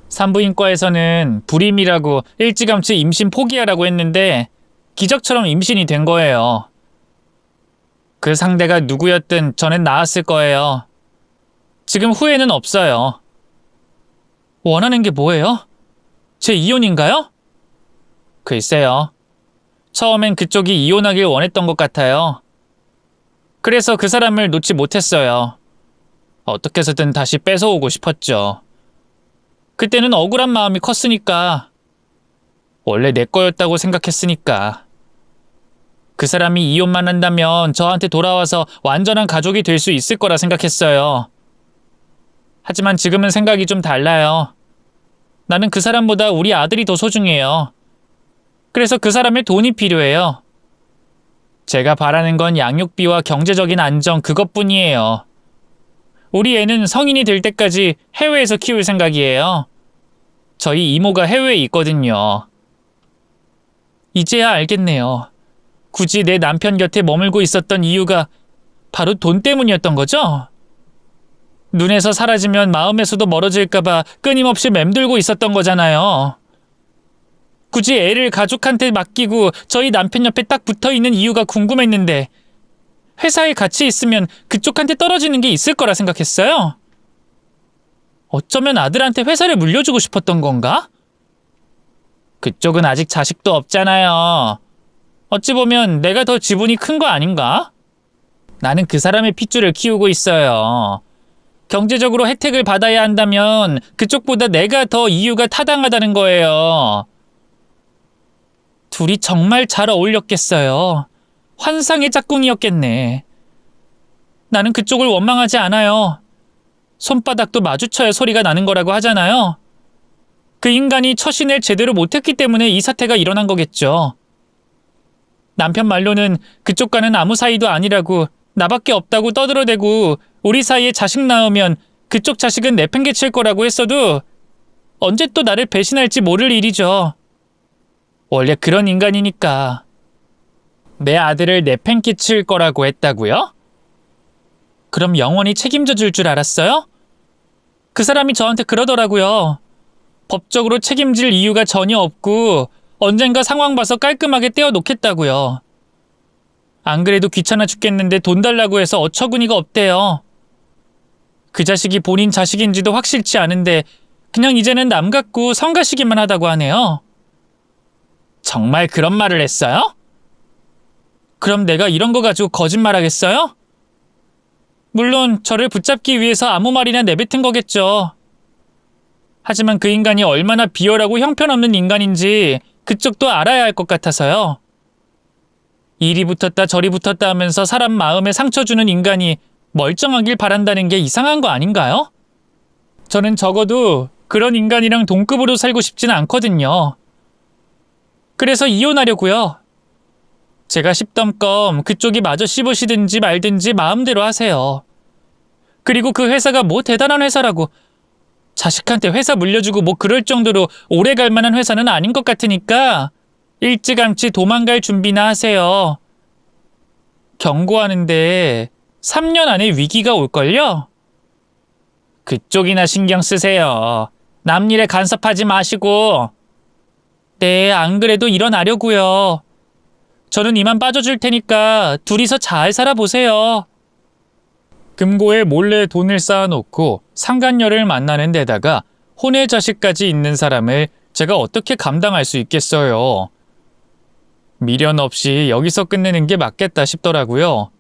산부인과에서는 불임이라고 일찌감치 임신 포기하라고 했는데 기적처럼 임신이 된 거예요. 그 상대가 누구였든 저는 낳았을 거예요. 지금 후회는 없어요. 원하는 게 뭐예요? 제 이혼인가요? 글쎄요. 처음엔 그쪽이 이혼하길 원했던 것 같아요. 그래서 그 사람을 놓지 못했어요. 어떻게 해서든 다시 뺏어오고 싶었죠. 그때는 억울한 마음이 컸으니까. 원래 내 거였다고 생각했으니까. 그 사람이 이혼만 한다면 저한테 돌아와서 완전한 가족이 될 수 있을 거라 생각했어요. 하지만 지금은 생각이 좀 달라요. 나는 그 사람보다 우리 아들이 더 소중해요. 그래서 그 사람의 돈이 필요해요. 제가 바라는 건 양육비와 경제적인 안정 그것뿐이에요. 우리 애는 성인이 될 때까지 해외에서 키울 생각이에요. 저희 이모가 해외에 있거든요. 이제야 알겠네요. 굳이 내 남편 곁에 머물고 있었던 이유가 바로 돈 때문이었던 거죠? 눈에서 사라지면 마음에서도 멀어질까봐 끊임없이 맴돌고 있었던 거잖아요. 굳이 애를 가족한테 맡기고 저희 남편 옆에 딱 붙어있는 이유가 궁금했는데 회사에 같이 있으면 그쪽한테 떨어지는 게 있을 거라 생각했어요. 어쩌면 아들한테 회사를 물려주고 싶었던 건가? 그쪽은 아직 자식도 없잖아요. 어찌 보면 내가 더 지분이 큰 거 아닌가? 나는 그 사람의 핏줄을 키우고 있어요. 경제적으로 혜택을 받아야 한다면 그쪽보다 내가 더 이유가 타당하다는 거예요. 둘이 정말 잘 어울렸겠어요. 환상의 짝꿍이었겠네. 나는 그쪽을 원망하지 않아요. 손바닥도 마주쳐야 소리가 나는 거라고 하잖아요. 그 인간이 처신을 제대로 못했기 때문에 이 사태가 일어난 거겠죠. 남편 말로는 그쪽과는 아무 사이도 아니라고 나밖에 없다고 떠들어대고 우리 사이에 자식 낳으면 그쪽 자식은 내팽개칠 거라고 했어도 언제 또 나를 배신할지 모를 일이죠. 원래 그런 인간이니까. 내 아들을 내팽개칠 거라고 했다고요? 그럼 영원히 책임져 줄 줄 알았어요? 그 사람이 저한테 그러더라고요. 법적으로 책임질 이유가 전혀 없고 언젠가 상황 봐서 깔끔하게 떼어놓겠다고요. 안 그래도 귀찮아 죽겠는데 돈 달라고 해서 어처구니가 없대요. 그 자식이 본인 자식인지도 확실치 않은데 그냥 이제는 남 같고 성가시기만 하다고 하네요. 정말 그런 말을 했어요? 그럼 내가 이런 거 가지고 거짓말하겠어요? 물론 저를 붙잡기 위해서 아무 말이나 내뱉은 거겠죠. 하지만 그 인간이 얼마나 비열하고 형편없는 인간인지 그쪽도 알아야 할 것 같아서요. 이리 붙었다 저리 붙었다 하면서 사람 마음에 상처 주는 인간이 멀쩡하길 바란다는 게 이상한 거 아닌가요? 저는 적어도 그런 인간이랑 동급으로 살고 싶진 않거든요. 그래서 이혼하려고요. 제가 씹던 그쪽이 마저 씹으시든지 말든지 마음대로 하세요. 그리고 그 회사가 뭐 대단한 회사라고 자식한테 회사 물려주고 뭐 그럴 정도로 오래 갈 만한 회사는 아닌 것 같으니까 일찌감치 도망갈 준비나 하세요. 경고하는데 3년 안에 위기가 올걸요? 그쪽이나 신경 쓰세요. 남 일에 간섭하지 마시고. 네, 안 그래도 일어나려고요. 저는 이만 빠져줄 테니까 둘이서 잘 살아보세요. 금고에 몰래 돈을 쌓아놓고 상간녀를 만나는 데다가 혼외 자식까지 있는 사람을 제가 어떻게 감당할 수 있겠어요. 미련 없이 여기서 끝내는 게 맞겠다 싶더라고요.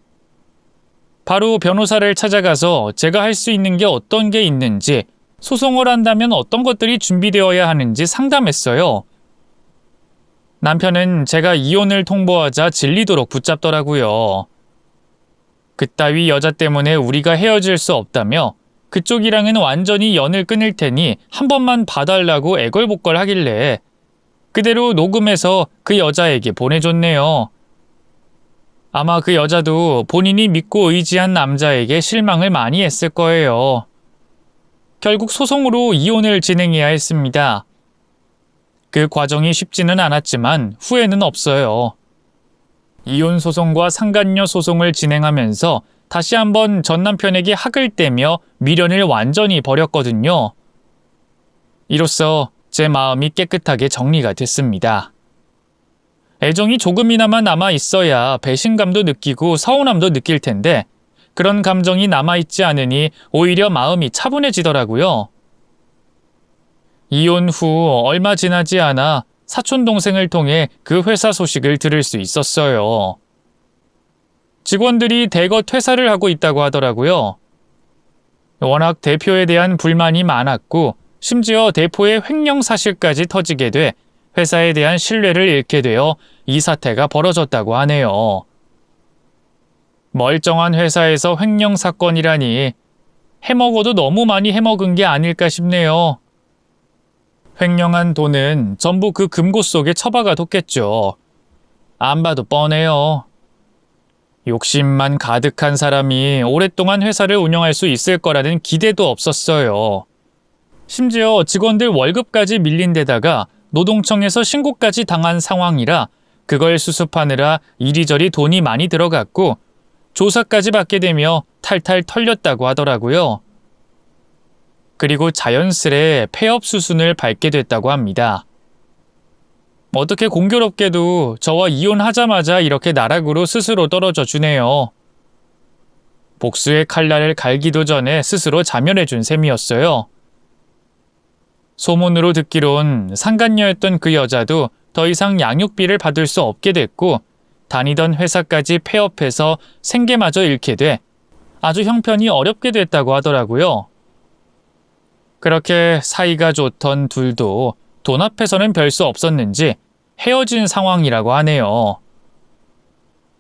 바로 변호사를 찾아가서 제가 할 수 있는 게 어떤 게 있는지, 소송을 한다면 어떤 것들이 준비되어야 하는지 상담했어요. 남편은 제가 이혼을 통보하자 질리도록 붙잡더라고요. 그따위 여자 때문에 우리가 헤어질 수 없다며 그쪽이랑은 완전히 연을 끊을 테니 한 번만 봐달라고 애걸복걸 하길래 그대로 녹음해서 그 여자에게 보내줬네요. 아마 그 여자도 본인이 믿고 의지한 남자에게 실망을 많이 했을 거예요. 결국 소송으로 이혼을 진행해야 했습니다. 그 과정이 쉽지는 않았지만 후회는 없어요. 이혼 소송과 상간녀 소송을 진행하면서 다시 한번 전 남편에게 학을 떼며 미련을 완전히 버렸거든요. 이로써 제 마음이 깨끗하게 정리가 됐습니다. 애정이 조금이나마 남아 있어야 배신감도 느끼고 서운함도 느낄 텐데 그런 감정이 남아있지 않으니 오히려 마음이 차분해지더라고요. 이혼 후 얼마 지나지 않아 사촌동생을 통해 그 회사 소식을 들을 수 있었어요. 직원들이 대거 퇴사를 하고 있다고 하더라고요. 워낙 대표에 대한 불만이 많았고 심지어 대표의 횡령 사실까지 터지게 돼 회사에 대한 신뢰를 잃게 되어 이 사태가 벌어졌다고 하네요. 멀쩡한 회사에서 횡령 사건이라니 해먹어도 너무 많이 해먹은 게 아닐까 싶네요. 횡령한 돈은 전부 그 금고 속에 처박아뒀겠죠. 안 봐도 뻔해요. 욕심만 가득한 사람이 오랫동안 회사를 운영할 수 있을 거라는 기대도 없었어요. 심지어 직원들 월급까지 밀린 데다가 노동청에서 신고까지 당한 상황이라 그걸 수습하느라 이리저리 돈이 많이 들어갔고 조사까지 받게 되며 탈탈 털렸다고 하더라고요. 그리고 자연스레 폐업 수순을 밟게 됐다고 합니다. 어떻게 공교롭게도 저와 이혼하자마자 이렇게 나락으로 스스로 떨어져 주네요. 복수의 칼날을 갈기도 전에 스스로 자멸해준 셈이었어요. 소문으로 듣기론 상간녀였던 그 여자도 더 이상 양육비를 받을 수 없게 됐고 다니던 회사까지 폐업해서 생계마저 잃게 돼 아주 형편이 어렵게 됐다고 하더라고요. 그렇게 사이가 좋던 둘도 돈 앞에서는 별 수 없었는지 헤어진 상황이라고 하네요.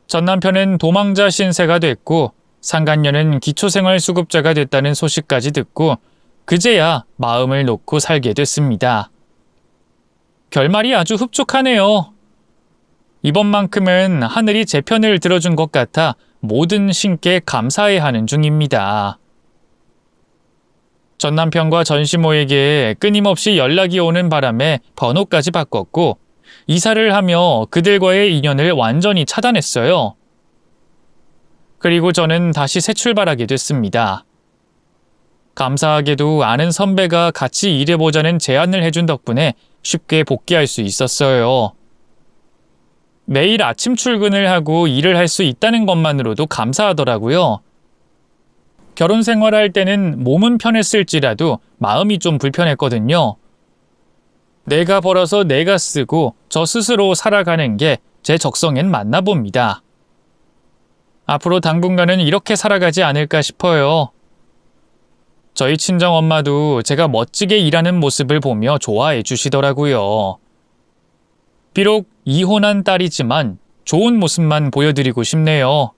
전 남편은 도망자 신세가 됐고 상간녀는 기초생활수급자가 됐다는 소식까지 듣고 그제야 마음을 놓고 살게 됐습니다. 결말이 아주 흡족하네요. 이번만큼은 하늘이 제 편을 들어준 것 같아 모든 신께 감사해야 하는 중입니다. 전 남편과 전시모에게 끊임없이 연락이 오는 바람에 번호까지 바꿨고 이사를 하며 그들과의 인연을 완전히 차단했어요. 그리고 저는 다시 새 출발하게 됐습니다. 감사하게도 아는 선배가 같이 일해보자는 제안을 해준 덕분에 쉽게 복귀할 수 있었어요. 매일 아침 출근을 하고 일을 할 수 있다는 것만으로도 감사하더라고요. 결혼 생활할 때는 몸은 편했을지라도 마음이 좀 불편했거든요. 내가 벌어서 내가 쓰고 저 스스로 살아가는 게 제 적성엔 맞나 봅니다. 앞으로 당분간은 이렇게 살아가지 않을까 싶어요. 저희 친정엄마도 제가 멋지게 일하는 모습을 보며 좋아해 주시더라고요. 비록 이혼한 딸이지만 좋은 모습만 보여드리고 싶네요.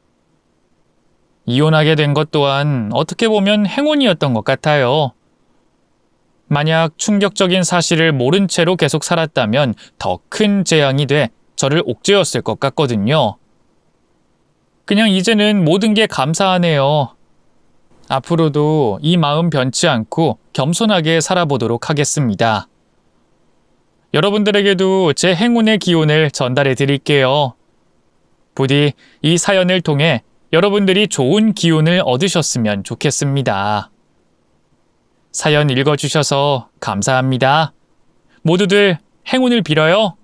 이혼하게 된 것 또한 어떻게 보면 행운이었던 것 같아요. 만약 충격적인 사실을 모른 채로 계속 살았다면 더 큰 재앙이 돼 저를 옥죄었을 것 같거든요. 그냥 이제는 모든 게 감사하네요. 앞으로도 이 마음 변치 않고 겸손하게 살아보도록 하겠습니다. 여러분들에게도 제 행운의 기운을 전달해 드릴게요. 부디 이 사연을 통해 여러분들이 좋은 기운을 얻으셨으면 좋겠습니다. 사연 읽어주셔서 감사합니다. 모두들 행운을 빌어요.